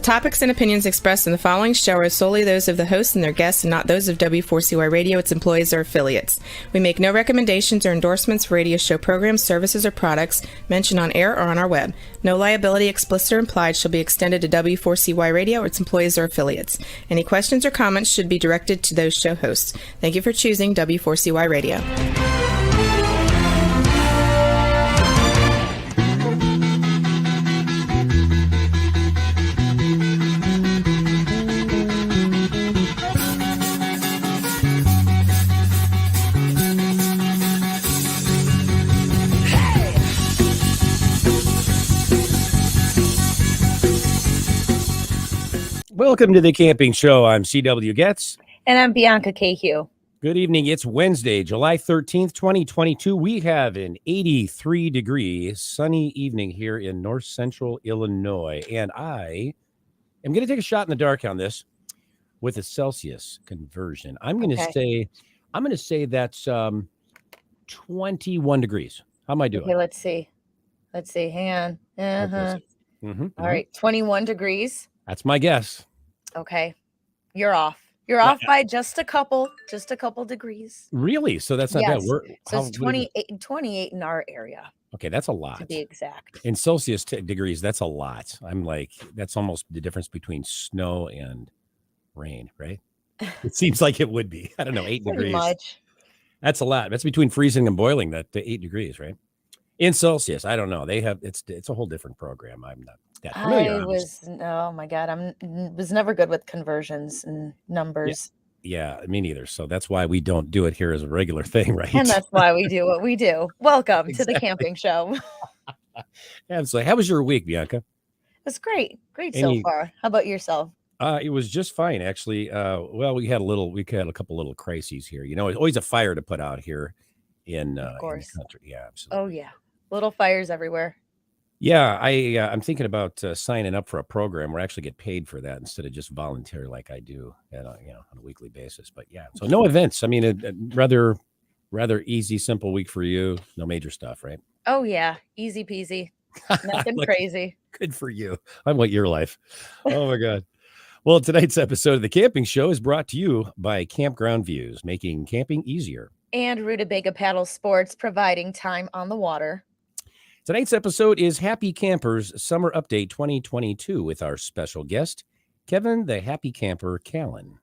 The topics and opinions expressed in the following show are solely those of the hosts and their guests and not those of W4CY Radio, its employees, or affiliates. We make no recommendations or endorsements for radio show programs, services, or products mentioned on air or on our web. No liability, explicit or implied, shall be extended to W4CY Radio or its employees or affiliates. Any questions or comments should be directed to those show hosts. Thank you for choosing W4CY Radio. Welcome to the Camping Show. I'm C.W. Getz. And I'm Bianca C.W. Good evening. It's Wednesday, July 13th, 2022. We have an 83-degree sunny evening here in north central Illinois. And I am going to take a shot in the dark on this with a Celsius conversion. I'm going to say that's 21 degrees. How am I doing? Okay, let's see. Hang on. All right, 21 degrees. That's my guess. Okay. You're off. You're off by just a couple degrees. Really? So that's not bad. So it's 28 in our area. Okay, that's a lot. To be exact. In Celsius degrees, that's a lot. I'm like, that's almost the difference between snow and rain, right? It seems like it would be. I don't know, 8 degrees. Much. That's a lot. That's between freezing and boiling, that 8 degrees, right? In Celsius, I don't know. They have it's a whole different program. I'm not that familiar. Oh my God, I was never good with conversions and numbers. Yeah, me neither. So that's why we don't do it here as a regular thing, right? And that's why we do what we do. Welcome to the Camping Show. Absolutely. How was your week, Bianca? It's great so far. How about yourself? It was just fine, actually. Well, we had a couple little crises here. You know, it's always a fire to put out here in the country. Yeah, absolutely. Oh yeah, little fires everywhere. Yeah, I'm thinking about signing up for a program where I actually get paid for that instead of just volunteer like I do on a weekly basis. But yeah, so no events. I mean, a rather easy, simple week for you. No major stuff, right? Oh yeah, easy peasy. Nothing crazy. Good for you. I want your life. Oh my God. Well, tonight's episode of the Camping Show is brought to you by Campground Views, making camping easier. And Rutabaga Paddle Sports, providing time on the water. Tonight's episode is Happy Campers Summer Update 2022 with our special guest, Kevin the Happy Camper Callan.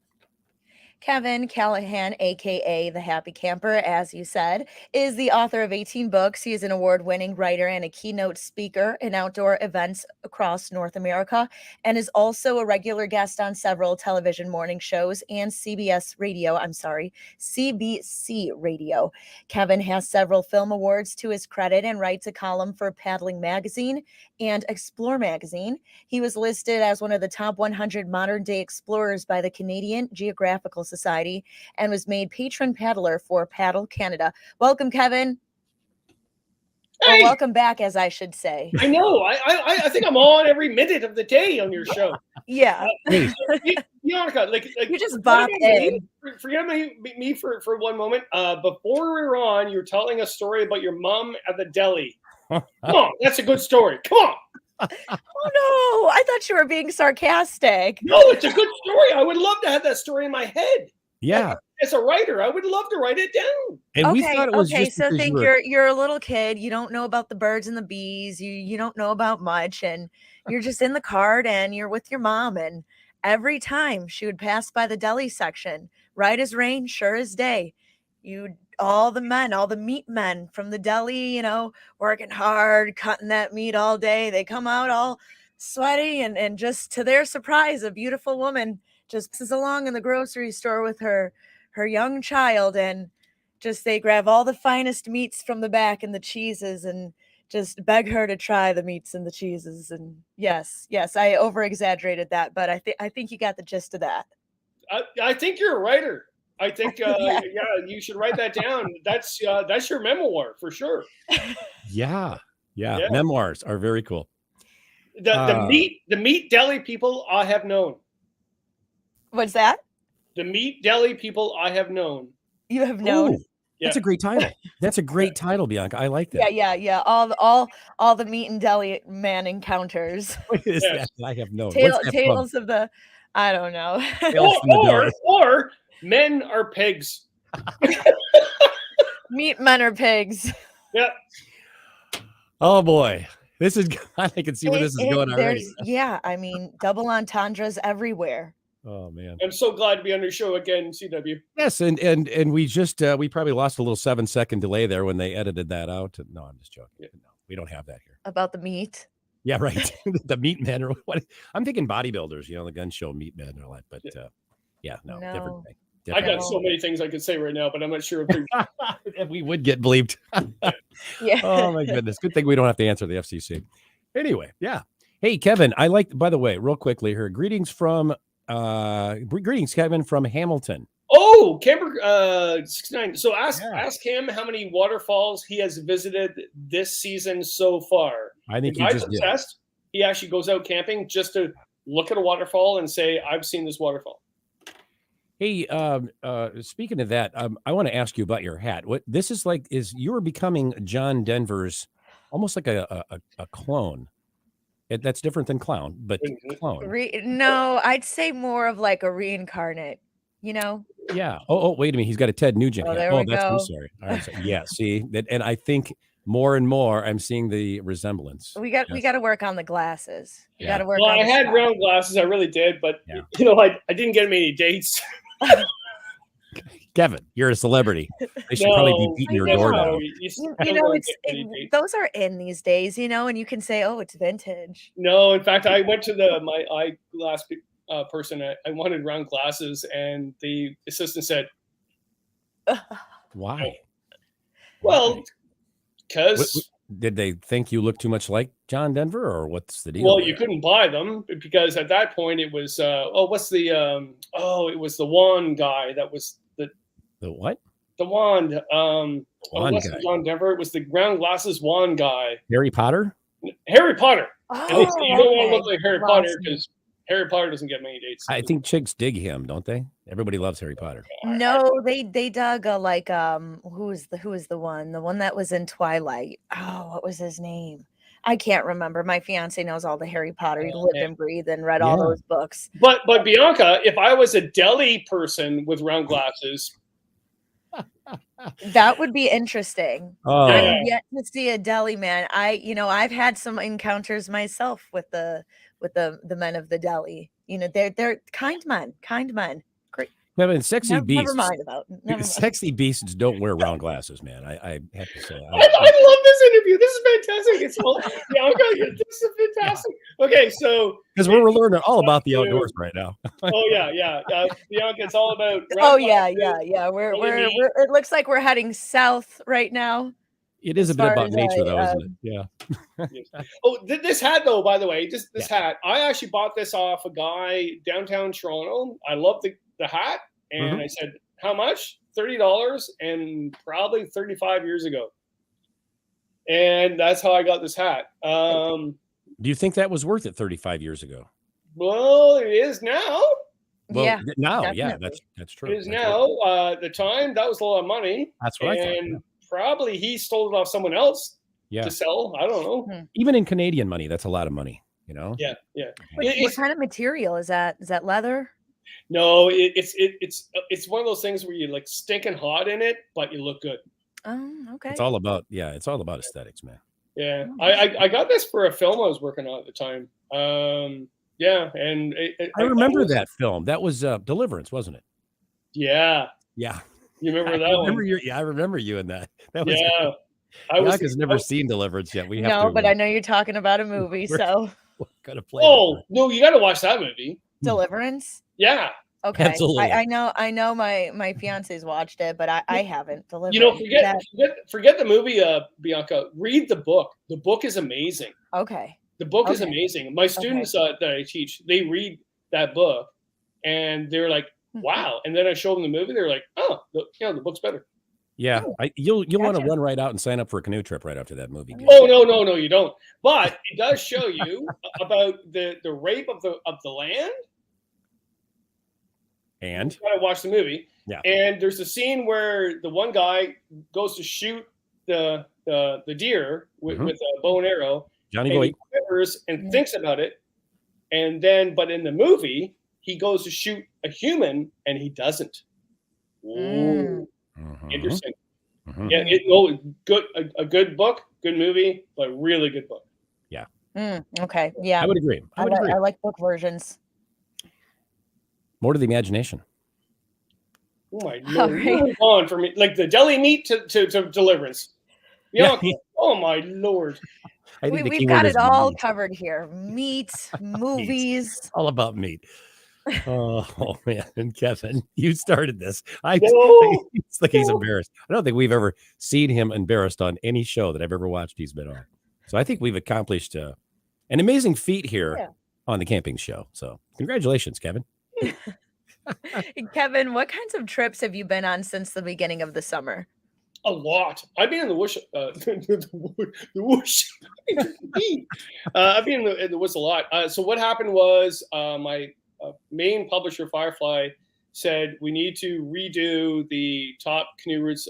Kevin Callahan, a.k.a. The Happy Camper, as you said, is the author of 18 books. He is an award-winning writer and a keynote speaker in outdoor events across North America, and is also a regular guest on several television morning shows and CBC Radio. Kevin has several film awards to his credit and writes a column for Paddling Magazine and Explore Magazine. He was listed as one of the top 100 modern-day explorers by the Canadian Geographical Society and was made patron paddler for Paddle Canada. Welcome, Kevin. Hey. Or welcome back, as I should say. I know. I think I'm on every minute of the day on your show. Yeah. Bianca, like you just bopped in. Forget me for one moment. Before we were on, you were telling a story about your mom at the deli. Come on, that's a good story. Come on. Oh no, I thought you were being sarcastic. No, it's a good story. I would love to have that story in my head. Yeah. As a writer, I would love to write it down. And we thought it was so think you're a little kid. You don't know about the birds and the bees. You don't know about much, and you're just in the cart and you're with your mom. And every time she would pass by the deli section, right as rain, sure as day, all the meat men from the deli, working hard, cutting that meat all day. They come out all sweaty and just to their surprise, a beautiful woman just passes along in the grocery store with her young child, and just they grab all the finest meats from the back and the cheeses and just beg her to try the meats and the cheeses. And yes, I over exaggerated that, but I think you got the gist of that. I think you're a writer. I think, you should write that down. That's your memoir for sure. Yeah. Memoirs are very cool. The meat deli people I have known. What's that? The meat deli people I have known. You have known? Ooh. That's a great title. That's a great title, Bianca. I like that. Yeah. All the meat and deli man encounters. What is that? I have no. Tales of the, I don't know. Tales from the deli. Or men are pigs. Meat men are pigs. Yep. Oh boy, this is. I can see where this is going already. Yeah, I mean, double entendres everywhere. Oh man, I'm so glad to be on your show again, CW. Yes, and we just we probably lost a little 7-second delay there when they edited that out. No, I'm just joking. Yeah. No, we don't have that here. About the meat. Yeah, right. The meat men or what? I'm thinking bodybuilders. The gun show meat men and all that. But no, different thing. I got so many things I could say right now, but I'm not sure if we would get bleeped. Yeah. Oh my goodness. Good thing we don't have to answer the FCC. Anyway, yeah. Hey, Kevin, by the way, real quickly here. Greetings, Kevin from Hamilton. Oh, Camper 69. So ask him how many waterfalls he has visited this season so far. I think he just did. Test, he actually goes out camping just to look at a waterfall and say, I've seen this waterfall. Hey, speaking of that, I want to ask you about your hat. What this is like is you're becoming John Denver's almost like a clone. That's different than clown, but clone. No, I'd say more of like a reincarnate, Yeah. Oh, wait a minute. He's got a Ted Nugent hat. There we go. I'm sorry. All right, so, yeah, see that, and I think more and more I'm seeing the resemblance. We got to work on the glasses. We got to work. Well, on I had round glasses. I really did, but I didn't get many dates. Kevin, you're a celebrity. They should probably be beating your door down. Those are in these days, and you can say, "Oh, it's vintage." No, in fact, I went to my eyeglass person. I wanted round glasses, and the assistant said, "Why?" Well, because did they think you look too much like John Denver, or what's the deal? Well, you couldn't buy them because at that point it was it was the wand guy that was the what? The wand. Wand guy. John Denver. It was the round glasses wand guy. Harry Potter. Harry Potter. Oh, you don't want to look like Harry Potter because Harry Potter doesn't get many dates. I think chicks dig him, don't they? Everybody loves Harry Potter. No, they dug who is the one that was in Twilight? Oh, what was his name? I can't remember. My fiance knows all the Harry Potter. He lived and breathed and read all those books. But Bianca, if I was a deli person with round glasses, that would be interesting. Oh. I'm yet to see a deli man. I've had some encounters myself with the men of the deli. They're kind men. Great. Kevin, sexy beasts. Sexy beasts don't wear round glasses, man. I have to say. I love this interview. This is fantastic. It's all Bianca. This is fantastic. Okay, so because we're learning all about the outdoors right now. yeah. Bianca, it's all about. Yeah. We're it looks like we're heading south right now. It is a bit about nature, though, isn't it? Yeah. Oh, this hat, though, by the way, this hat, I actually bought this off a guy downtown Toronto. I love the hat. And I said, how much? $30 and probably 35 years ago. And that's how I got this hat. Do you think that was worth it 35 years ago? Well, it is now. Well, now, definitely. that's true. It is now. At the time, that was a lot of money. That's what I thought. And probably he stole it off someone else to sell. I don't know. Even in Canadian money, that's a lot of money, Yeah. What kind of material is that? Is that leather? No, it's one of those things where you like stinking hot in it, but you look good. Oh, okay. It's all about aesthetics, man. Yeah, I got this for a film I was working on at the time. Yeah, and I remember that film. That was Deliverance, wasn't it? Yeah. Yeah. You remember that one? I remember you in that. That was Bianca's never seen Deliverance yet. We have to. But I know you're talking about a movie, so gotta play. Oh no, you got to watch that movie. Deliverance. Yeah. Okay. Absolutely. I know my fiance's watched it, but I haven't. Deliverance. Forget the movie, Bianca. Read the book. The book is amazing. Okay. The book is amazing. My students that I teach, they read that book, and they're like, "Wow!" And then I show them the movie. They're like, "Oh, the book's better." Yeah, you'll want to run right out and sign up for a canoe trip right after that movie. Oh no, you don't. But it does show you about the rape of the land. And you gotta watch the movie. Yeah. And there's a scene where the one guy goes to shoot the deer with a bow and arrow. Johnny and Boy. he quivers and thinks about it. And then, but in the movie, he goes to shoot a human and he doesn't. Ooh, interesting. Yeah, a good book, good movie, but really good book. Yeah. Okay. Yeah. I would agree. I like book versions. More to the imagination. Oh my Lord. Right. Move on for me. Like the deli meat to Deliverance. Yeah. Oh my Lord. We've got it all covered here. Meat, movies. All about meat. Oh man, and Kevin, you started this. It's like he's embarrassed. I don't think we've ever seen him embarrassed on any show that I've ever watched he's been on. So I think we've accomplished an amazing feat here on the camping show. So congratulations, Kevin. Kevin, what kinds of trips have you been on since the beginning of the summer? A lot. I've been in the woods. The woods. I've been in the woods a lot. So what happened was my main publisher, Firefly, said we need to redo the top canoe routes,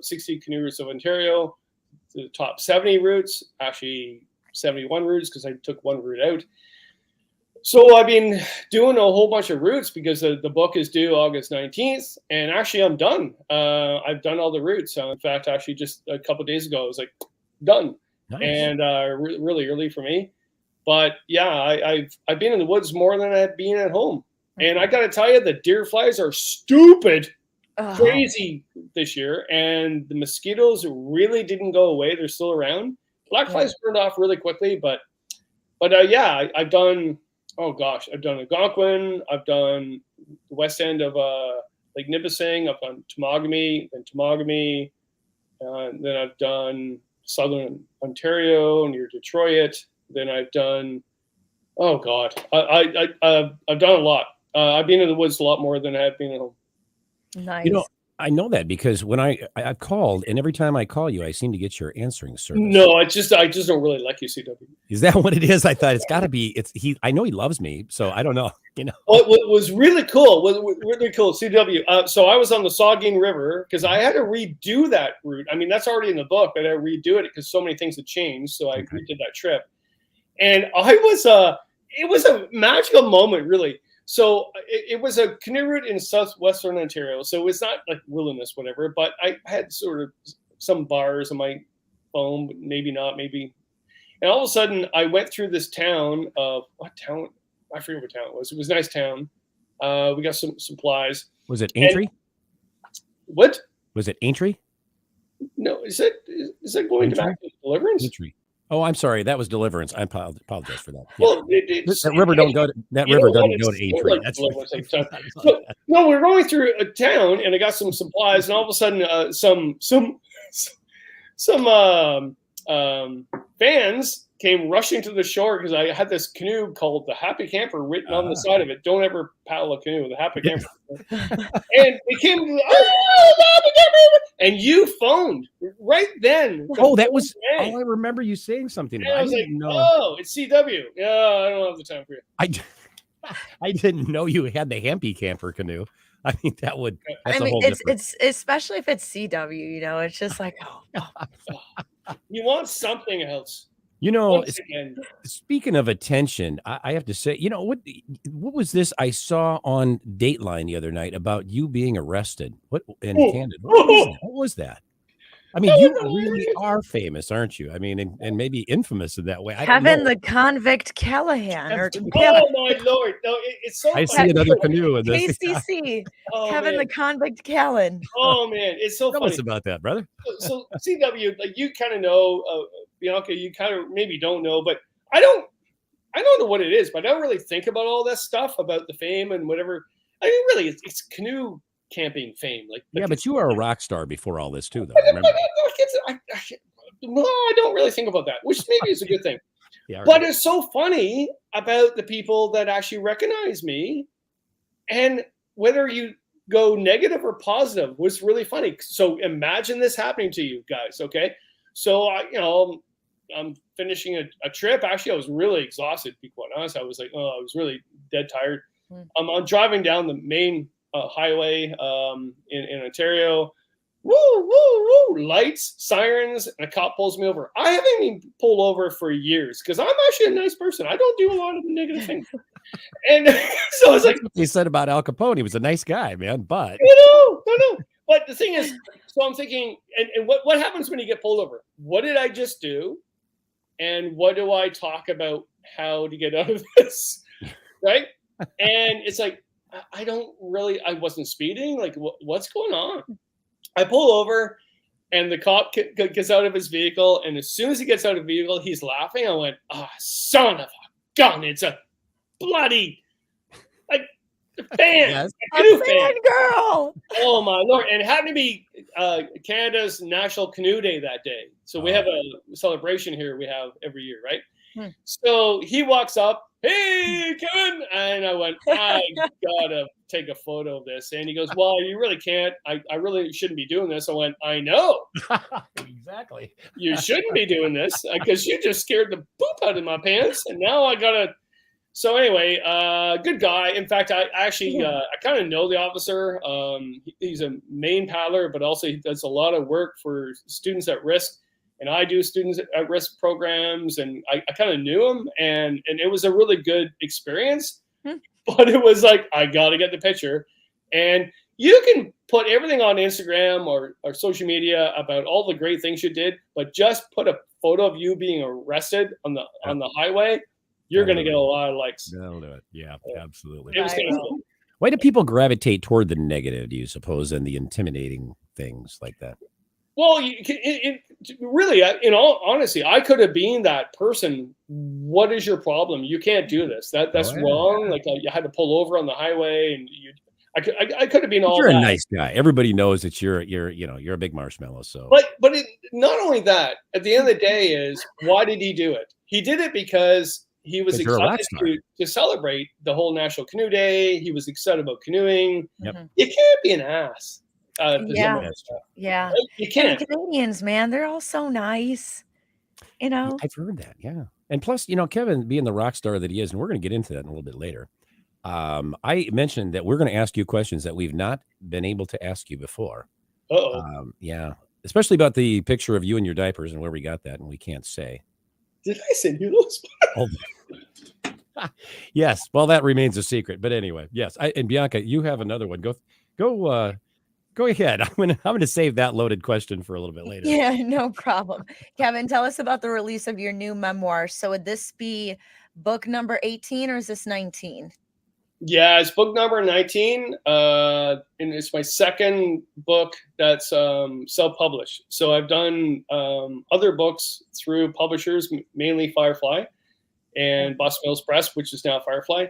60 canoe routes of Ontario, the top 70 routes, actually 71 routes because I took one route out. So I've been doing a whole bunch of routes because the book is due August 19th, and actually I'm done. I've done all the routes. In fact, actually just a couple of days ago, I was like, done. Nice. And really early for me. But yeah, I've been in the woods more than I've been at home. And I got to tell you, the deer flies are stupid, crazy this year. And the mosquitoes really didn't go away. They're still around. Black flies burned off really quickly. But yeah, I've done... Oh gosh, I've done Algonquin. I've done the west end of Lake Nipissing. I've done Temagami, then I've done southern Ontario near Detroit. Then I've done, oh god, I've done a lot. I've been in the woods a lot more than I have been at home. Nice. You know, I know that because when I've called, and every time I call you, I seem to get your answering service. No, I just don't really like you, CW. Is that what it is? I thought it's got to be. I know he loves me, so I don't know. You know, what was really cool, CW. So I was on the Saugeen River because I had to redo that route. I mean, that's already in the book, but I redo it because so many things had changed. So I redid that trip, and it was a magical moment, really. So it was a canoe route in southwestern Ontario. So it's not like wilderness, whatever, but I had sort of some bars on my phone, but maybe not, maybe. And all of a sudden I went through this town of what town? I forget what town it was. It was a nice town. We got some supplies. Was it Aintree? What? Was it Aintree? No, is it going back to Deliverance? Aintree. Oh, I'm sorry. That was Deliverance. I apologize for that. Well, that river don't go to Aintree. That's right. No, we're going through a town, and I got some supplies, and all of a sudden, some fans came rushing to the shore because I had this canoe called the Happy Camper written on the side of it. Don't ever paddle a canoe with a Happy Camper. And they came to the Happy Camper, and you phoned right then. Oh, that was. Oh, I remember you saying something. I was like, "Oh, it's CW." Yeah, I don't have the time for you. I didn't know you had the Happy Camper canoe. I mean, that's a whole it's especially if it's CW. You know, it's just like, you want something else. You know, speaking of attention, I have to say, you know, what was this I saw on Dateline the other night about you being arrested? What in Canada? What was that? I mean, you really are famous, aren't you? I mean, and maybe infamous in that way. Kevin the convict Callahan. Oh my Lord! No, it's so. I see another canoe in this. KCC. Kevin the convict Callan. Oh man, it's so funny. Tell us about that, brother. So CW, like you kind of know, Bianca. You kind of maybe don't know, but I don't know what it is, but I don't really think about all that stuff about the fame and whatever. I mean, really, it's canoe camping fame. But you are a rock star before all this too, though. No, I don't really think about that, which maybe is a good thing. But it's so funny about the people that actually recognize me, and whether you go negative or positive was really funny. So imagine this happening to you guys. Okay, so I'm finishing a trip. Actually, I was really exhausted, to be quite honest. I was like, I was really dead tired. I'm driving down the main highway in Ontario. Woo, woo, woo, lights, sirens, and a cop pulls me over. I haven't even pulled over for years because I'm actually a nice person. I don't do a lot of negative things. And so it's like, That's what they said about Al Capone. He was a nice guy, man, but no. But the thing is, so I'm thinking, and what happens when you get pulled over? What did I just do? And what do I talk about how to get out of this? Right? And it's like, I wasn't speeding. Like, what's going on? I pull over and the cop gets out of his vehicle. And as soon as he gets out of the vehicle, he's laughing. I went, son of a gun. It's a bloody fan. Yes. A fan girl. Oh, my Lord. And it happened to be Canada's National Canoe Day that day. So we have a celebration here we have every year, right? So he walks up, hey, Kevin. And I went, I gotta take a photo of this. And he goes, well, you really can't. I really shouldn't be doing this. I went, I know. Exactly. You shouldn't be doing this because you just scared the poop out of my pants. And now I gotta. So anyway, good guy. In fact, I kind of know the officer. He's a Maine paddler, but also he does a lot of work for students at risk. And I do students at risk programs, and I kind of knew him, and it was a really good experience. But it was like, I got to get the picture. And you can put everything on Instagram or social media about all the great things you did, but just put a photo of you being arrested on the highway. You're going to get a lot of likes. That'll do it. Yeah, absolutely. It was kind of cool. Why do people gravitate toward the negative, do you suppose, and the intimidating things like that? Well, really, in all honesty, I could have been that person. What is your problem? You can't do this. That's wrong. Like you had to pull over on the highway, and I could have been all. You're that. a nice guy. Everybody knows that you're a big marshmallow. So, but not only that. At the end of the day, is why did he do it? He did it because he was excited to celebrate the whole National Canoe Day. He was excited about canoeing. Yep. You can't be an ass. Yeah. You can't. And Canadians, man, they're all so nice. I've heard that. Yeah. And plus, Kevin being the rock star that he is, and we're going to get into that in a little bit later. I mentioned that we're going to ask you questions that we've not been able to ask you before. Yeah. Especially about the picture of you in your diapers and where we got that, and we can't say. Did I send you those? Yes. Well, that remains a secret. But anyway, yes. And Bianca, you have another one. Go ahead. I'm gonna save that loaded question for a little bit later. Yeah, no problem. Kevin, tell us about the release of your new memoir. So would this be book number 18 or is this 19? Yeah, it's book number 19. And it's my second book that's self-published. So I've done other books through publishers, mainly Firefly and Boston Mills Press, which is now Firefly.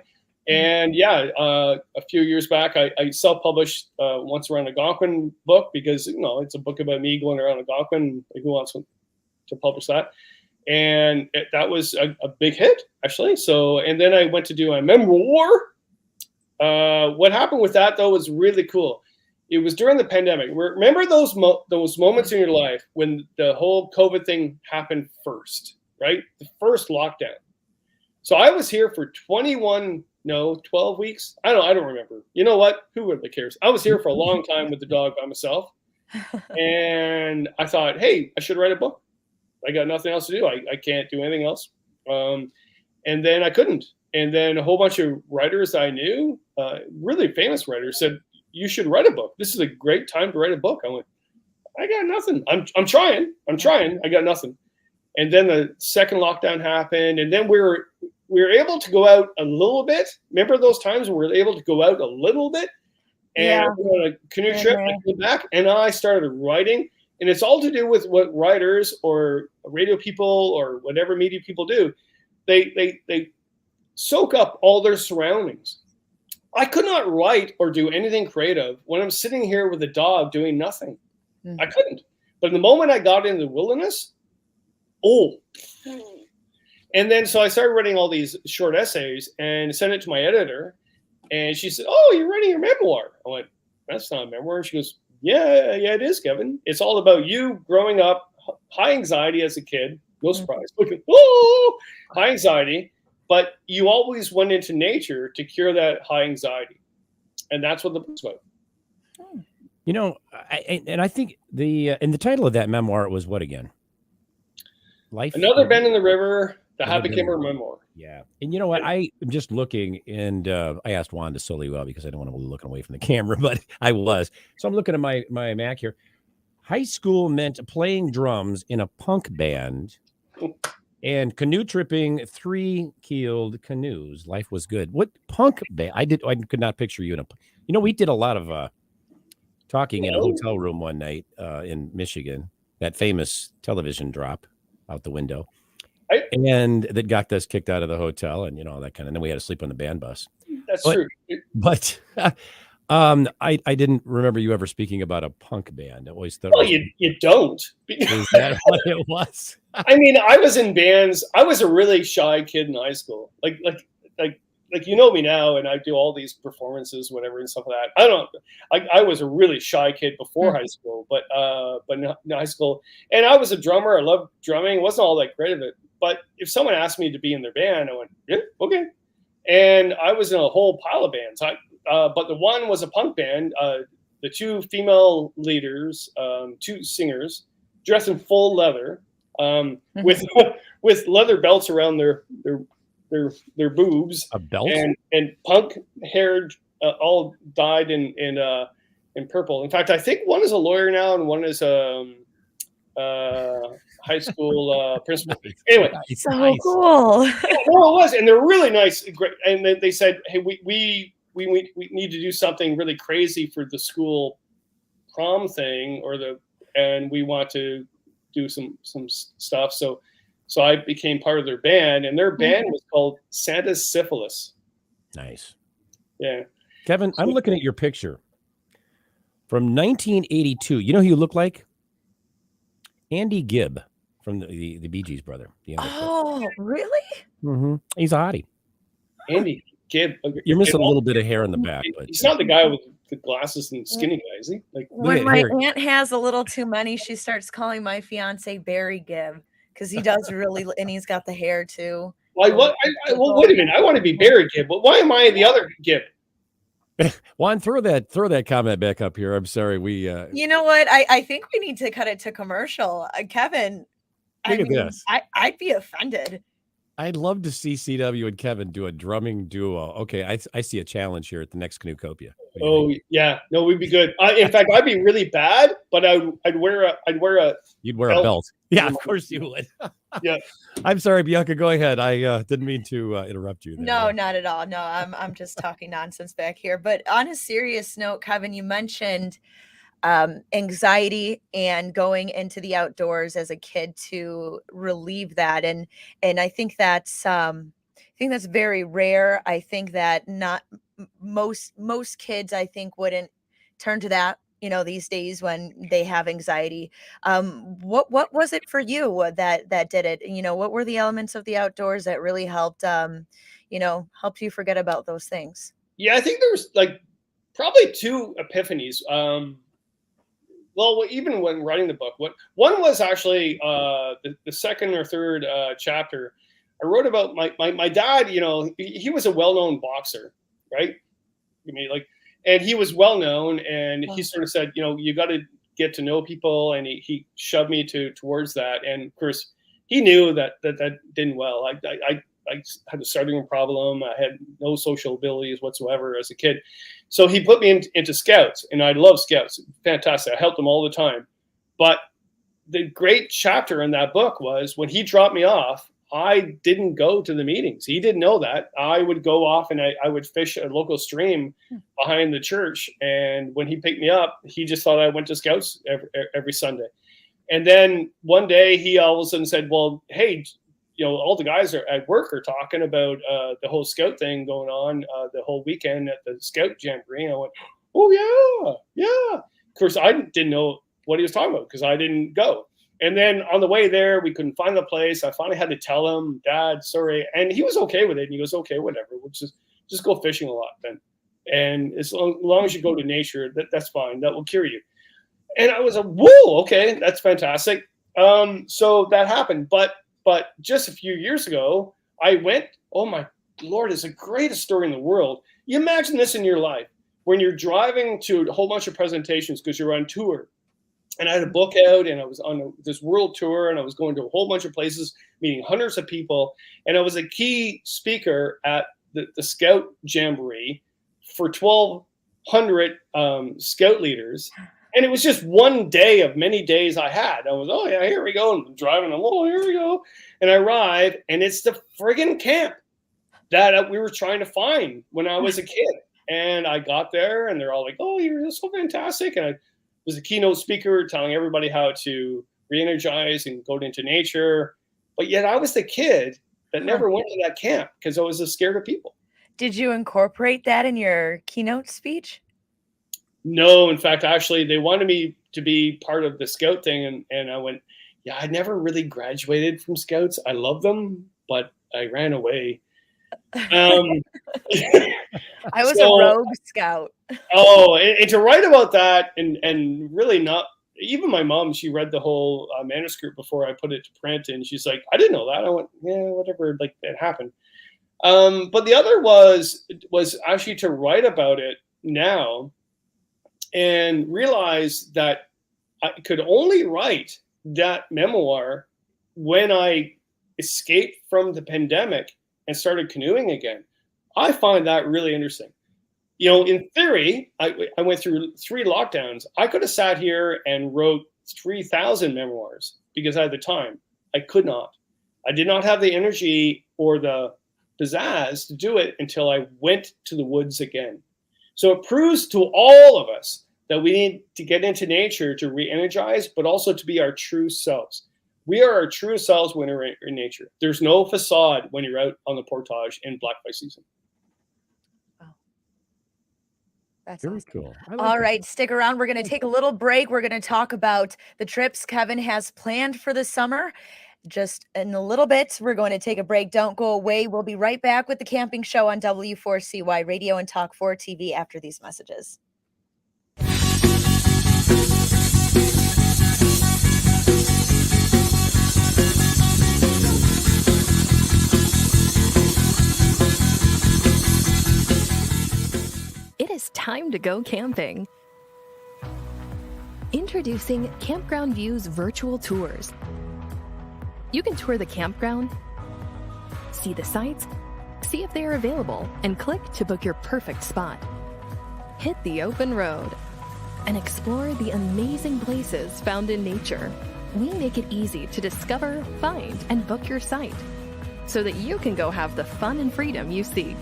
And a few years back, I self-published Once Around Algonquin book because, it's a book about me going around Algonquin. Who wants to publish that? And that was a big hit, actually. So, and then I went to do a memoir. What happened with that, though, was really cool. It was during the pandemic. Remember those moments in your life when the whole COVID thing happened first, right? The first lockdown. So I was here for 12 weeks. I don't remember. You know what? Who really cares? I was here for a long time with the dog by myself. And I thought, hey, I should write a book. I got nothing else to do. I can't do anything else. And then I couldn't. And then a whole bunch of writers I knew, really famous writers, said, you should write a book. This is a great time to write a book. I went, I got nothing. I'm trying. I got nothing. And then the second lockdown happened. And then we were able to go out a little bit. Remember those times when we were able to go out a little bit? And we went on a canoe trip and came back. And I started writing. And it's all to do with what writers or radio people or whatever media people do. They soak up all their surroundings. I could not write or do anything creative when I'm sitting here with a dog doing nothing. I couldn't. But the moment I got into the wilderness, and then so I started writing all these short essays and sent it to my editor. And she said, oh, you're writing your memoir. I went, that's not a memoir. And she goes, yeah, it is, Kevin. It's all about you growing up, high anxiety as a kid. No surprise. High anxiety. But you always went into nature to cure that high anxiety. And that's what the book's about. You know, I think the title of that memoir was what again? Life. Another Bend in the River. That became her memoir. Yeah. And you know what? I am just looking, and I asked Juan to solely well because I don't want to be looking away from the camera, but I was. So I'm looking at my Mac here. High school meant playing drums in a punk band and canoe tripping 3-keeled canoes. Life was good. What punk band? I could not picture you in a. You know, we did a lot of talking in a hotel room one night in Michigan. That famous television drop out the window. And that got us kicked out of the hotel and, you know, that kind of, and then we had to sleep on the band bus. That's true. But I didn't remember you ever speaking about a punk band. I always thought. Well, you don't. Is that what it was? I mean, I was in bands. I was a really shy kid in high school. Like you know me now, and I do all these performances, whatever, and stuff like that. I was a really shy kid before high school, but in high school, and I was a drummer. I loved drumming. It wasn't all that great of it. But if someone asked me to be in their band, I went, yeah, okay. And I was in a whole pile of bands. But the one was a punk band. The 2 female leaders, 2 singers, dressed in full leather, with leather belts around their boobs. A belt? And punk haired, all dyed in purple. In fact, I think one is a lawyer now, and one is high school principal. Anyway, so cool. No, it was, and they're really nice. Great. And then they said, "Hey, we need to do something really crazy for the school prom thing, and we want to do some stuff." So I became part of their band, and their band was called Santa's Syphilis. Nice. Yeah, Kevin, I'm looking at your picture from 1982. You know who you look like? Andy Gibb from the Bee Gees brother. Oh, really? Mm-hmm. He's a hottie. Andy Gibb. You're missing a little bit of hair in the back, but he's not the guy with the glasses and skinny guy, is he? Like, when my aunt has a little too many, she starts calling my fiance Barry Gibb because he does really, and he's got the hair too. Well, wait a minute. I want to be Barry Gibb, but why am I the other Gibb? Juan, throw that comment back up here. I'm sorry. You know what? I think we need to cut it to commercial. Kevin, look at this. I'd be offended. I'd love to see CW and Kevin do a drumming duo. Okay, I see a challenge here at the next Canoecopia. Oh yeah, no, we'd be good. In fact, I'd be really bad, but I'd wear a. You'd wear a belt. Yeah, of course you would. Yeah. I'm sorry, Bianca. Go ahead. I didn't mean to interrupt you there. No, not at all. No, I'm just talking nonsense back here. But on a serious note, Kevin, you mentioned anxiety and going into the outdoors as a kid to relieve that, and I think that's very rare. I think that not most kids, I think, wouldn't turn to that, these days when they have anxiety. What was it for you that did it? What were the elements of the outdoors that really helped helped you forget about those things? Yeah, I think there was probably 2 epiphanies. Well, even when writing the book, one was actually the second or third chapter. I wrote about my dad. He was a well-known boxer, right? And he was well-known, and he sort of said, you got to get to know people, and he shoved me towards that. And of course, he knew that didn't well. I had a stuttering problem. I had no social abilities whatsoever as a kid. So he put me into Scouts, and I love Scouts. Fantastic. I helped them all the time. But the great chapter in that book was when he dropped me off, I didn't go to the meetings. He didn't know that. I would go off and I would fish a local stream behind the church. And when he picked me up, he just thought I went to Scouts every Sunday. And then one day he all of a sudden said, well, hey, all the guys at work are talking about the whole Scout thing going on the whole weekend at the Scout Jamboree. And I went, oh, yeah. Of course, I didn't know what he was talking about because I didn't go. And then on the way there, we couldn't find the place. I finally had to tell him, Dad, sorry. And he was okay with it. And he goes, okay, whatever. We'll just go fishing a lot then. And as long as you go to nature, that's fine. That will cure you. And I was like, whoa, okay, that's fantastic. So that happened. But just a few years ago, I went, oh my Lord, it's the greatest story in the world. You imagine this in your life. when you're driving to a whole bunch of presentations because you're on tour, and I had a book out, and I was on this world tour, and I was going to a whole bunch of places, meeting hundreds of people, and I was a key speaker at the Scout Jamboree for 1,200 Scout leaders. And it was just one day of many days I had. I was, oh yeah, here we go. And I'm driving, here we go. And I arrive, and it's the friggin' camp that we were trying to find when I was a kid. And I got there, and they're all like, oh, you're so fantastic. And I was a keynote speaker telling everybody how to re-energize and go into nature. But yet I was the kid that never went to that camp because I was just scared of people. Did you incorporate that in your keynote speech? No, in fact, actually, they wanted me to be part of the Scout thing. And I went, yeah, I never really graduated from Scouts. I love them, but I ran away. I was a rogue Scout. Oh, and to write about that and really not, even my mom, she read the whole manuscript before I put it to print, and she's like, I didn't know that. I went, yeah, whatever, like it happened. But the other was actually to write about it now and realize that I could only write that memoir when I escaped from the pandemic and started canoeing again. I find that really interesting. In theory, I went through 3 lockdowns. I could have sat here and wrote 3,000 memoirs because I had the time. I could not. I did not have the energy or the pizzazz to do it until I went to the woods again. So it proves to all of us that we need to get into nature to re-energize, but also to be our true selves. We are our true selves when we're in nature. There's no facade when you're out on the portage in blackfly season. That's Very awesome. cool. I like All that. right, stick around. We're going to take a little break. We're going to talk about the trips Kevin has planned for the summer. Just in a little bit, we're going to take a break. Don't go away. We'll be right back with the Camping Show on W4CY Radio and Talk 4 TV after these messages. It is time to go camping. Introducing Campground View's virtual tours. You can tour the campground, see the sights, see if they are available, and click to book your perfect spot. Hit the open road and explore the amazing places found in nature. We make it easy to discover, find, and book your site so that you can go have the fun and freedom you seek.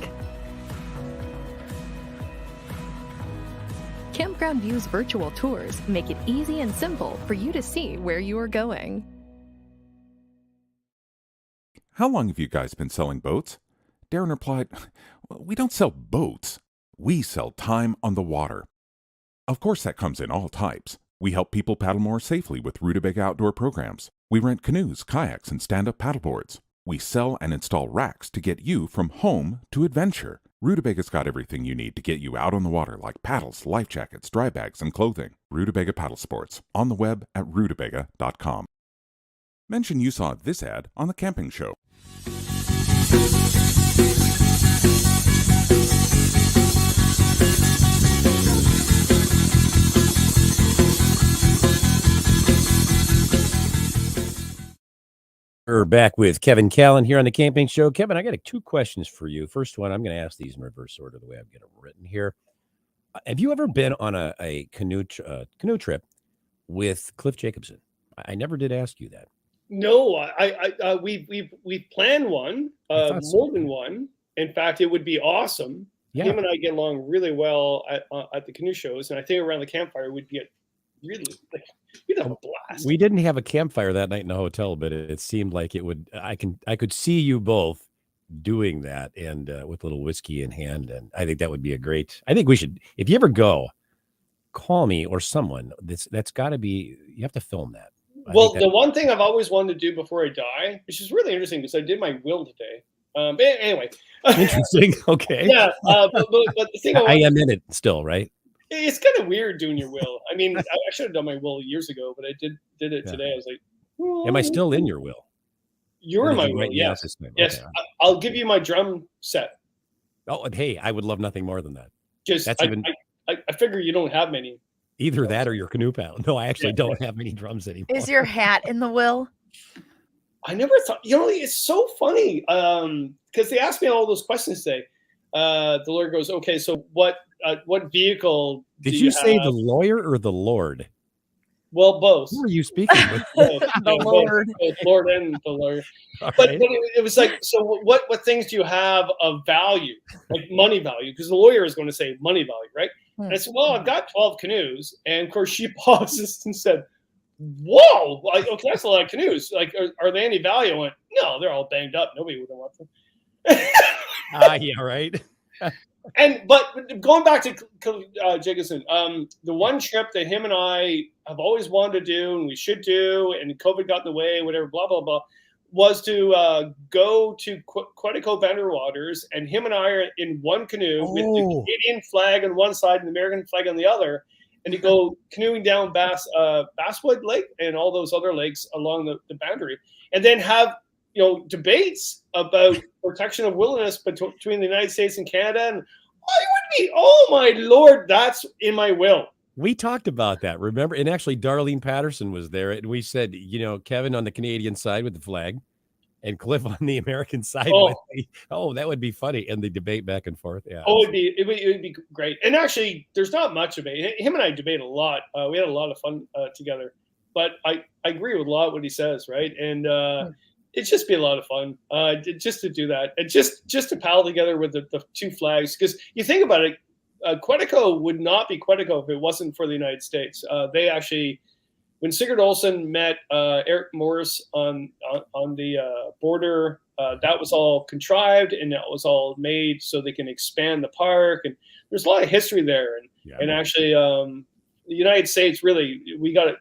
Campground View's virtual tours make it easy and simple for you to see where you are going. How long have you guys been selling boats? Darren replied, we don't sell boats. We sell time on the water. Of course, that comes in all types. We help people paddle more safely with Rutabaga outdoor programs. We rent canoes, kayaks, and stand-up paddleboards. We sell and install racks to get you from home to adventure. Rutabaga's got everything you need to get you out on the water, like paddles, life jackets, dry bags, and clothing. Rutabaga Paddle Sports, on the web at rutabaga.com. Mention you saw this ad on The Camping Show. We're back with Kevin Callan here on the Camping Show. Kevin, I got 2 questions for you. First one, I'm going to ask these in reverse order the way I've got them written here. Have you ever been on a canoe trip with Cliff Jacobson? I never did ask you that. No, we've planned one, more than one. In fact, it would be awesome. Yeah. Him and I get along really well at the canoe shows, and I think around the campfire would be we'd have a blast. We didn't have a campfire that night in the hotel, but it seemed like it would. I could see you both doing that, and with a little whiskey in hand, and I think that would be a great. I think we should. If you ever go, call me or someone. That's got to be. You have to film that. Well, the one thing I've always wanted to do before I die, which is really interesting because I did my will today. Anyway. Interesting. Okay. Yeah. But the thing I am in it still, right? It's kind of weird doing your will. I mean, I should have done my will years ago, but I did it today. I was like, am I still in your will? You're in my will. Yes. Yes. Okay. I'll give you my drum set. Oh, and hey, I would love nothing more than that. Just I figure you don't have many. Either that or your canoe paddle. No, I actually don't have many drums anymore. Is your hat in the will? I never thought, it's so funny. Because they asked me all those questions today. The lawyer goes, okay, so what vehicle Did do you say have? the lawyer or the Lord? Well, both. Who are you speaking with? Both, The Lord. both Lord and the lawyer. All But right. it was like, so what things do you have of value, like money value? Because the lawyer is going to say money value, right? And I said, well, I've got 12 canoes. And of course, she pauses and said, whoa, like, okay, that's a lot of canoes. Like, are they any value? I went, no, they're all banged up. Nobody would want them. Yeah, right. But going back to Jacobson, the one trip that him and I have always wanted to do and we should do, and COVID got in the way, whatever, blah, blah, blah, was to go to Quetico Vander Waters, and him and I are in one canoe with the Canadian flag on one side and the American flag on the other, and to go canoeing down Basswood Lake and all those other lakes along the boundary, and then have debates about protection of wilderness between the United States and Canada. And I would be, oh my Lord, that's in my will. We talked about that, remember? And actually, Darlene Patterson was there, and we said, Kevin on the Canadian side with the flag, and Cliff on the American side. That would be funny, and the debate back and forth. Yeah. Oh, it would be great. And actually, there's not much of it. Him and I debate a lot. We had a lot of fun together. But I agree with a lot of what he says, right? And it'd just be a lot of fun just to do that, and just to paddle together with the two flags. Because you think about it. Quetico would not be Quetico if it wasn't for the United States. They actually, when Sigurd Olsen met Eric Morris on the border, that was all contrived and that was all made so they can expand the park. And there's a lot of history there. And actually, the United States really,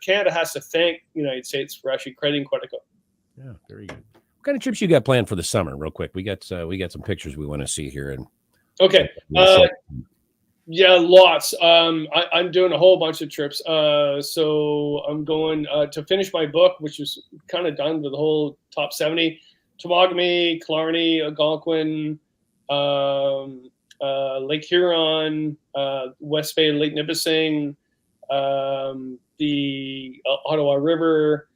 Canada has to thank the United States for actually crediting Quetico. Yeah, very good. What kind of trips you got planned for the summer, real quick? We got some pictures we want to see here. And okay. Yeah, lots. I'm doing a whole bunch of trips. So I'm going to finish my book, which is kind of done with the whole top 70. Temagami, Killarney, Algonquin, Lake Huron, West Bay, Lake Nipissing, the Ottawa River.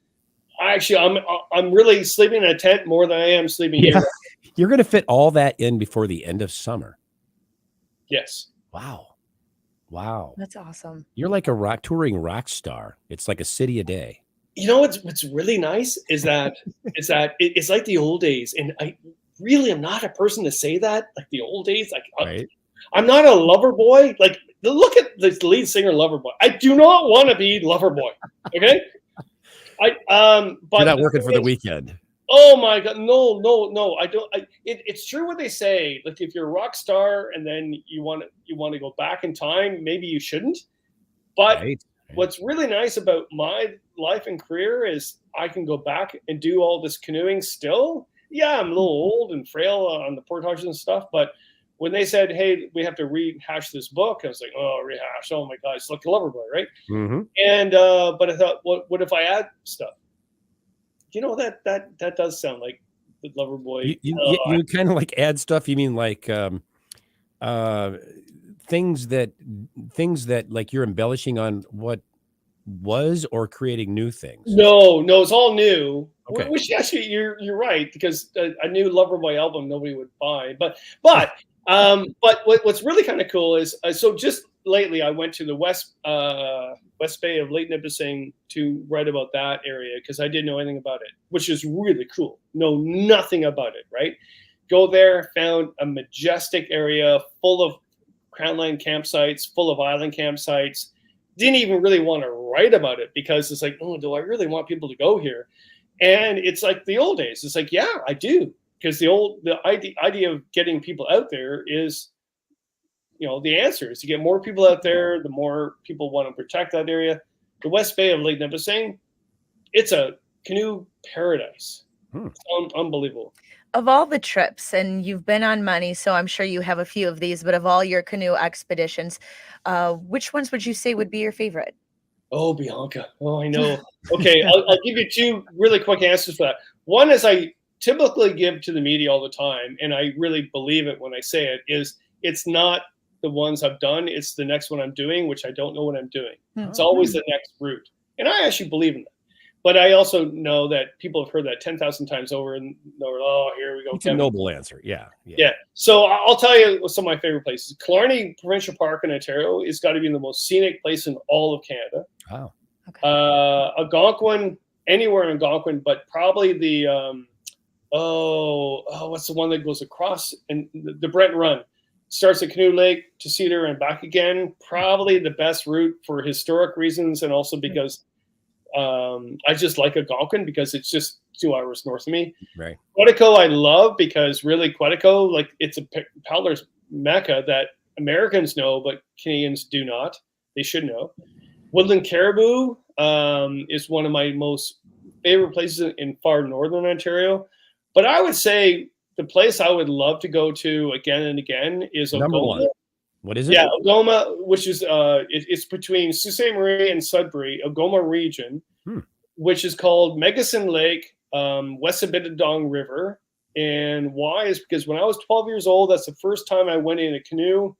Actually, I'm really sleeping in a tent more than I am sleeping here. You're going to fit all that in before the end of summer. Yes. Wow. That's awesome. You're like a touring rock star. It's like a city a day. What's really nice is that it's like the old days. And I really am not a person to say that, like the old days. Like right. I'm not a lover boy. Like look at the lead singer Lover Boy. I do not want to be Lover Boy. Okay. But you're not working for the weekend. Oh my God. No, I don't. It's true what they say. Like if you're a rock star and then you want to go back in time, maybe you shouldn't. But what's really nice about my life and career is I can go back and do all this canoeing still. Yeah, I'm a little old and frail on the portages and stuff. But when they said, hey, we have to rehash this book, I was like, oh, rehash. Oh my God, it's like the Lover Boy, right? Mm-hmm. And but I thought, what if I add stuff? That does sound like the Lover Boy. You kind of like add stuff. You mean like things that like you're embellishing on what was, or creating new things? No, it's all new. Okay. Which actually you're right, because a new Lover Boy album nobody would buy. But what's really kind of cool is so just lately I went to the West Bay of Lake Nipissing to write about that area because I didn't know anything about it, which is really cool. Know nothing about it, right? Go there, found a majestic area full of Crown Line campsites, full of island campsites. Didn't even really want to write about it because it's like, oh, do I really want people to go here? And it's like the old days. It's like, yeah, I do. Because the idea of getting people out there is, the answer is to get more people out there. The more people want to protect that area. The West Bay of Lake Nipissing, it's a canoe paradise. It's unbelievable. Of all the trips, and you've been on many, so I'm sure you have a few of these, but of all your canoe expeditions, which ones would you say would be your favorite? Oh, Bianca. Oh, I know. Okay, I'll give you two really quick answers for that. One is I typically give to the media all the time, and I really believe it when I say it, is it's not the ones I've done. It's the next one I'm doing, which I don't know what I'm doing. Hmm. It's always the next route. And I actually believe in that. But I also know that people have heard that 10,000 times over, and they're, oh, here we go. It's a noble answer. Yeah. So I'll tell you some of my favorite places. Killarney Provincial Park in Ontario is got to be the most scenic place in all of Canada. Wow. Okay. Algonquin, anywhere in Algonquin, but probably the what's the one that goes across and the Brent Run starts at Canoe Lake to Cedar and back again. Probably the best route for historic reasons, and also because I just like Algonquin because it's just 2 hours north of me. Right. Quetico I love because really Quetico, like, it's a paddler's mecca that Americans know, but Canadians do not. They should know. Woodland Caribou is one of my most favorite places in far northern Ontario. But I would say the place I would love to go to again and again is Number Algoma. one. What is it? Yeah, Algoma, which is it's between Sault Ste. Marie and Sudbury, Algoma region, which is called Megasin Lake, west of Biddendong River. And why is because when I was 12 years old, that's the first time I went in a canoe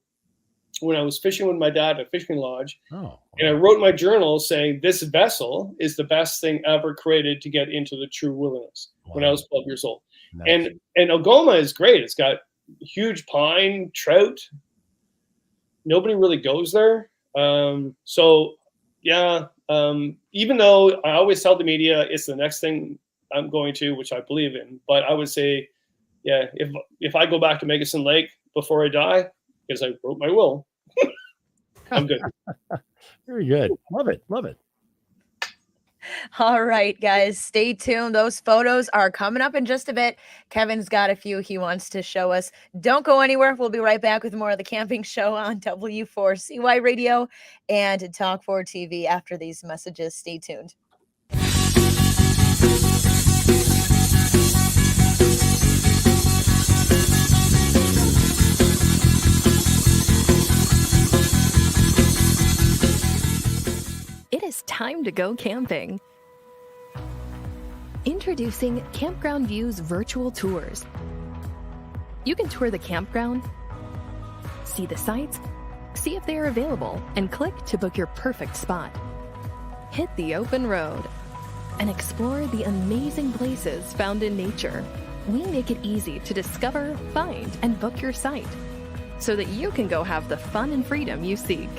when I was fishing with my dad at a fishing lodge. Oh, wow. And I wrote in my journal saying this vessel is the best thing ever created to get into the true wilderness when I was 12 years old. Nice. And Algoma is great. It's got huge pine, trout. Nobody really goes there. Even though I always tell the media it's the next thing I'm going to, which I believe in, but I would say, yeah, if I go back to Megasin Lake before I die, because I wrote my will, I'm good. Very good. Love it. Love it. All right, guys, stay tuned. Those photos are coming up in just a bit. Kevin's got a few he wants to show us. Don't go anywhere. We'll be right back with more of the camping show on W4CY Radio and Talk 4 TV after these messages. Stay tuned. It is time to go camping. Introducing Campground View's virtual tours. You can tour the campground, see the sights, see if they are available, and click to book your perfect spot. Hit the open road and explore the amazing places found in nature. We make it easy to discover, find, and book your site so that you can go have the fun and freedom you seek.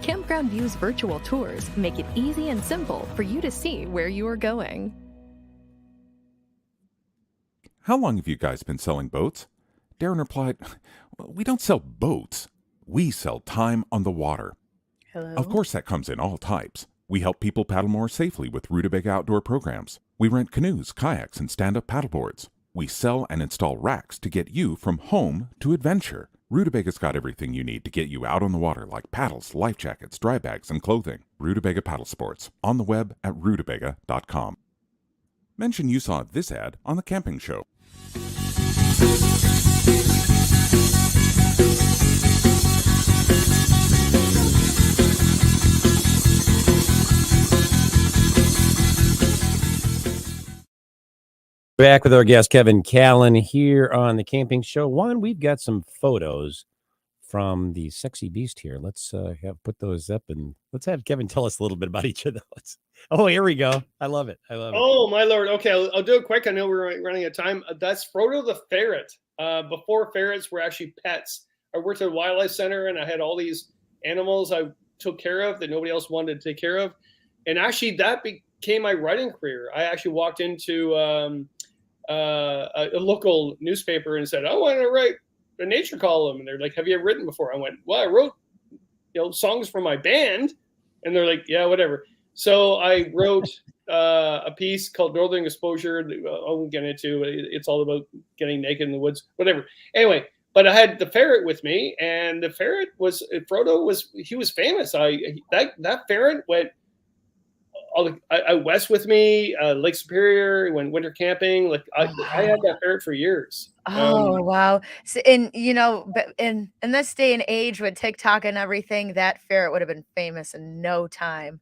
Campground View's virtual tours make it easy and simple for you to see where you are going. How long have you guys been selling boats? Darren replied, we don't sell boats. We sell time on the water. Hello. Of course, that comes in all types. We help people paddle more safely with Rutabaga outdoor programs. We rent canoes, kayaks, and stand-up paddleboards. We sell and install racks to get you from home to adventure. Rutabaga's got everything you need to get you out on the water, like paddles, life jackets, dry bags, and clothing. Rutabaga Paddle Sports, on the web at rutabaga.com. Mention you saw this ad on The Camping Show. Back with our guest, Kevin Callan, here on The Camping Show. Juan, we've got some photos from the sexy beast here. Let's put those up, and let's have Kevin tell us a little bit about each of those. Oh, here we go. I love it. Oh, my Lord. Okay, I'll do it quick. I know we're running out of time. That's Frodo the Ferret. Before ferrets were actually pets. I worked at a wildlife center, and I had all these animals I took care of that nobody else wanted to take care of. And actually, that became my writing career. I actually walked into a local newspaper and said, I want to write a nature column. And they're like, have you ever written before? I went, well, I wrote songs for my band. And they're like, yeah, whatever. So I wrote a piece called Northern Exposure. I won't get into it. It's all about getting naked in the woods, whatever. Anyway, but I had the ferret with me, and the ferret was he was famous. That ferret went west with me, Lake Superior, went winter camping. Like I had that ferret for years. Oh, wow. So, in this day and age with TikTok and everything, that ferret would have been famous in no time.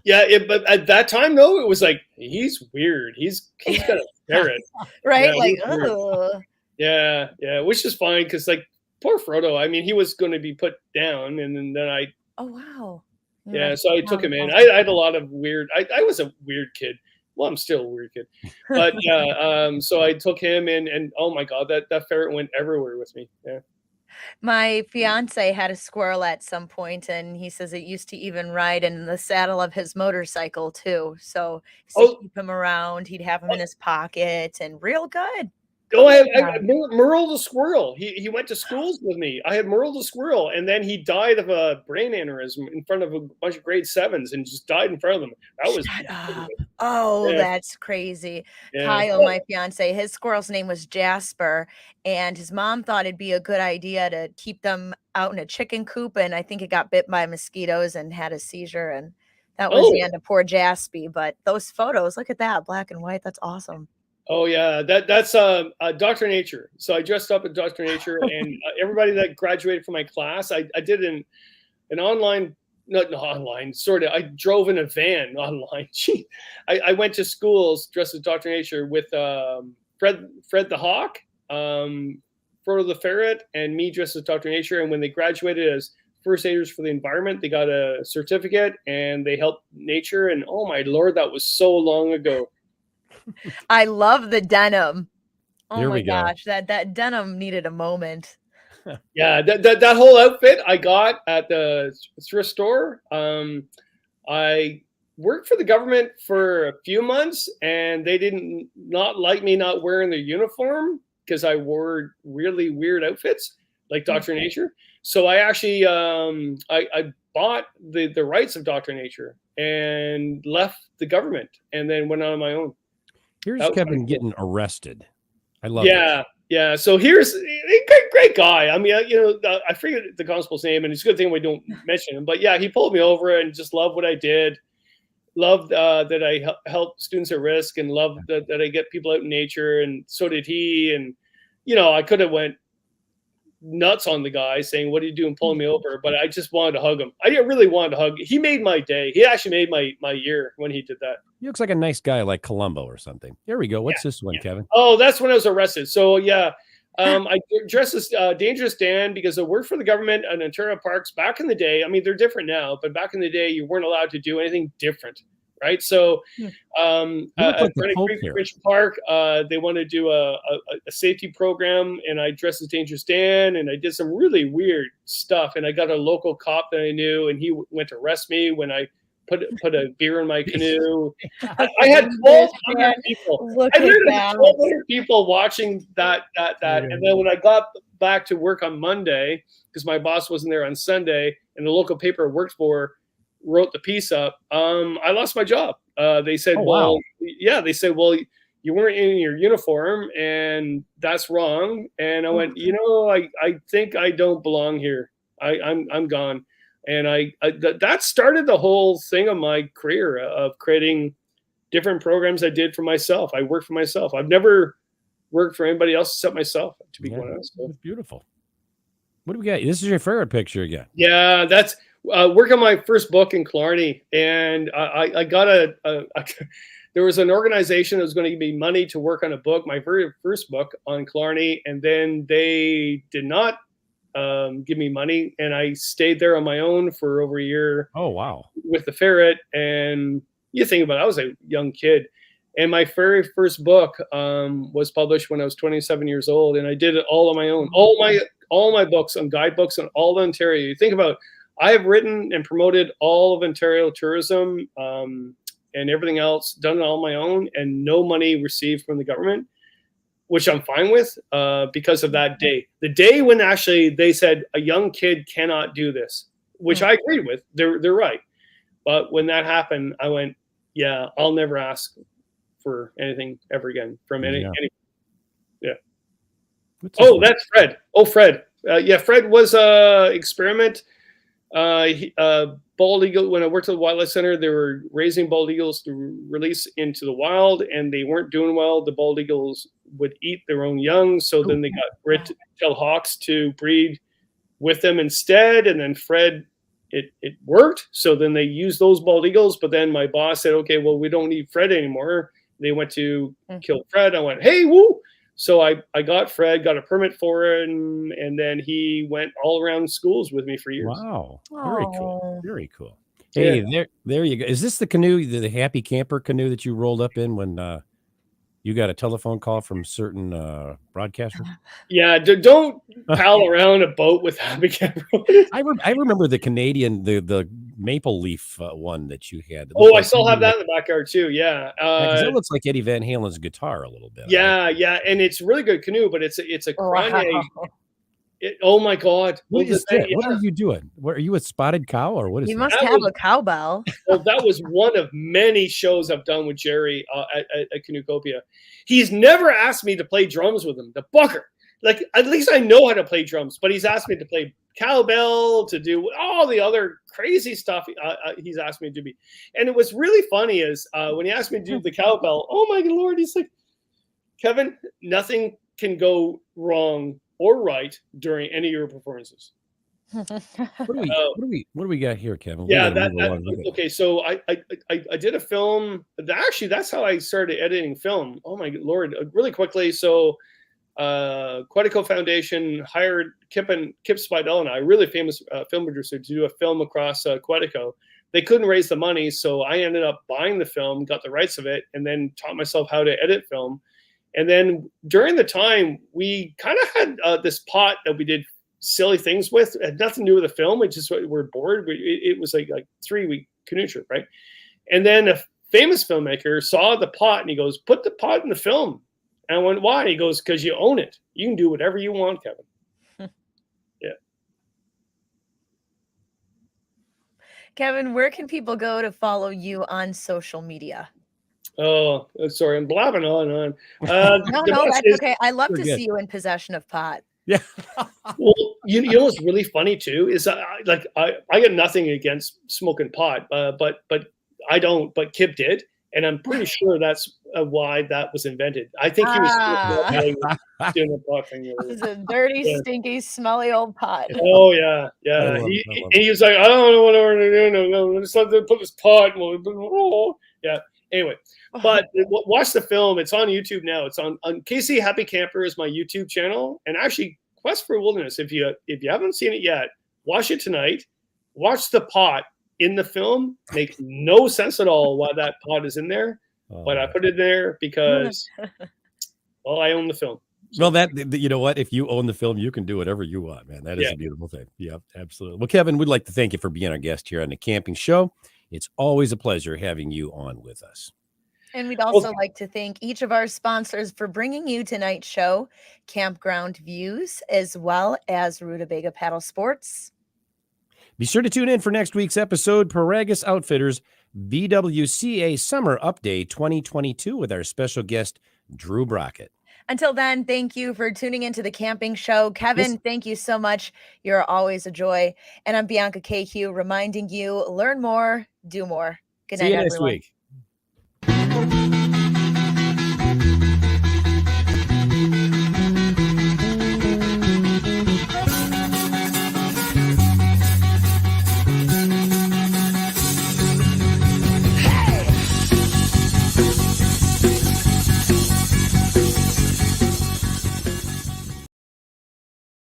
Yeah, but at that time, though, it was like, he's weird. He's got a ferret. Right? Yeah, like, oh. Yeah, which is fine because like poor Frodo. I mean, he was going to be put down, and then I. Oh wow. Yeah, so I took him in. I had a lot of weird. I was a weird kid. Well, I'm still a weird kid, but yeah. So I took him in, and oh my god, that ferret went everywhere with me. Yeah. My fiance had a squirrel at some point, and he says it used to even ride in the saddle of his motorcycle too. So to keep him around, he'd have him in his pocket, and real good. Oh, I Merle the squirrel. He went to schools with me. I had Merle the squirrel, and then he died of a brain aneurysm in front of a bunch of grade 7s, and just died in front of them. That was Shut up. Oh, that's crazy. Yeah. Kyle, my fiance, his squirrel's name was Jasper, and his mom thought it'd be a good idea to keep them out in a chicken coop, and I think it got bit by mosquitoes and had a seizure, and that was the end of poor Jaspy. But those photos, look at that, black and white. That's awesome. Oh yeah, that's Dr. Nature. So I dressed up as Dr. Nature, and everybody that graduated from my class, I did an online, not online, sort of. I drove in a van online. I went to schools dressed as Dr. Nature with Fred the Hawk, Frodo the Ferret, and me dressed as Dr. Nature. And when they graduated as first aiders for the environment, they got a certificate and they helped nature. And oh my Lord, that was so long ago. I love the denim. Oh Here my we go. gosh, that denim needed a moment. Yeah, that whole outfit I got at the thrift store. I worked for the government for a few months, and they didn't not like me not wearing their uniform because I wore really weird outfits like Dr. Nature. So I actually I bought the rights of Dr. Nature and left the government, and then went on my own. Here's Kevin getting arrested. I love it. Yeah. So here's a great guy. I mean, I forget the constable's name, and it's a good thing we don't mention him. But yeah, he pulled me over and just loved what I did. Loved that I helped students at risk, and loved that I get people out in nature. And so did he. And I could have went nuts on the guy saying, "What are you doing pulling me over?" But I just wanted to hug him. I really wanted to hug. He made my day. He actually made my year when he did that. He looks like a nice guy, like Columbo or something. Here we go. What's this one, Kevin? Oh, that's when I was arrested. So yeah, I dressed as Dangerous Dan because I worked for the government in Ontario parks back in the day. I mean, they're different now, but back in the day, you weren't allowed to do anything different, right? So at Ridge Park, they wanted to do a safety program, and I dressed as Dangerous Dan, and I did some really weird stuff. And I got a local cop that I knew, and he went to arrest me when I put a beer in my canoe. I had 1,200 people. I had 1,200 people watching that. And then when I got back to work on Monday, because my boss wasn't there on Sunday, and the local paper I worked for wrote the piece up, I lost my job. They said, they said, well, you weren't in your uniform, and that's wrong. And I went, I think I don't belong here. I'm gone. And that started the whole thing of my career of creating different programs I did for myself. I worked for myself. I've never worked for anybody else except myself, to be quite honest. That's beautiful. What do we got? This is your favorite picture again. Yeah, that's working on my first book in Killarney. And I got there was an organization that was going to give me money to work on a book, my very first book on Killarney. And then they did not give me money, and I stayed there on my own for over a year. Oh wow! With the ferret, and you think about it, I was a young kid, and my very first book was published when I was 27 years old, and I did it all on my own. All my books and guidebooks on all of Ontario. You think about, I have written and promoted all of Ontario tourism and everything else, done it all on my own, and no money received from the government, which I'm fine with because of that day. The day when actually they said a young kid cannot do this, which I agreed with. They're right. But when that happened, I went, yeah, I'll never ask for anything ever again from any. Yeah. That's Fred. Oh, Fred. Fred was a experiment. Bald eagle. When I worked at the Wildlife Center, they were raising bald eagles to release into the wild, and they weren't doing well. The bald eagles would eat their own young, so then they got red-tailed hawks to breed with them instead. And then Fred, it worked. So then they used those bald eagles. But then my boss said, "Okay, well, we don't need Fred anymore." They went to kill Fred. I went, "Hey, woo!" So I got Fred, got a permit for him, and then he went all around schools with me for years. Wow. Very cool. Oh. Very cool. Yeah. Hey, there you go. Is this the canoe, the happy camper canoe that you rolled up in when you got a telephone call from certain broadcaster? Yeah, don't pal around a boat with happy camper. I remember the Canadian, the maple leaf one that you had. Oh, I still have that in the backyard too. Yeah. 'cause that looks like Eddie Van Halen's guitar a little bit. Yeah, and it's really good canoe, but it's a Cronje. Wow. Oh my God! What is that? Yeah. What are you doing? What, are you a spotted cow or what is You that? must That have was- a cowbell. Well, that was one of many shows I've done with Jerry at Canoecopia. He's never asked me to play drums with him. The bucker. Like, at least I know how to play drums, but he's asked me to play cowbell, to do all the other crazy stuff he's asked me to do. And it was really funny is when he asked me to do the cowbell, oh my Lord, he's like, Kevin, nothing can go wrong or right during any of your performances. What do we got here, Kevin? We Yeah, gotta move along. Look at- okay. So I did a film. Actually, that's how I started editing film. Oh my Lord, really quickly. So Quetico Foundation hired Kip Spidell and I, a really famous film producer, to do a film across Quetico. They couldn't raise the money, so I ended up buying the film, got the rights of it, and then taught myself how to edit film. And then during the time, we kind of had this pot that we did silly things with. It had nothing to do with the film. It just we're bored. It was like 3-week canoe trip, right? And then a famous filmmaker saw the pot and he goes, "Put the pot in the film." And I went, "Why?" He goes, "Because you own it. You can do whatever you want, Kevin." Yeah. Kevin, where can people go to follow you on social media? Oh, sorry, I'm blabbing on and on. No, The best that's is- okay. I love We're to good. see you in possession of pot. Yeah. Well, you know what's really funny too is I got nothing against smoking pot, but I don't. But Kip did, and I'm pretty sure that's why that was invented. I think he was doing the pot thing. It's a dirty, Yeah. stinky, smelly old pot. Oh yeah. I love it, I love it. He was like, "I don't know what we're gonna do. No, just have to put this pot." Yeah. Anyway, but watch the film. It's on YouTube now. It's on KC Happy Camper is my YouTube channel, and actually Quest for Wilderness. If you haven't seen it yet, watch it tonight. Watch the pot in the film. Makes no sense at all why that pot is in there, but I put it there because, well, I own the film. Well, you know what? If you own the film, you can do whatever you want, man. That is a beautiful thing. Yeah, absolutely. Well, Kevin, we'd like to thank you for being our guest here on the Camping Show. It's always a pleasure having you on with us. And we'd also like to thank each of our sponsors for bringing you tonight's show, Campground Views, as well as Rutabaga Paddle Sports. Be sure to tune in for next week's episode, Paragus Outfitters BWCA Summer Update 2022 with our special guest, Drew Brockett. Until then, thank you for tuning into the Camping Show. Kevin, thank you so much. You're always a joy. And I'm Bianca KQ reminding you, learn more, do more. Good night, See you next everyone. week.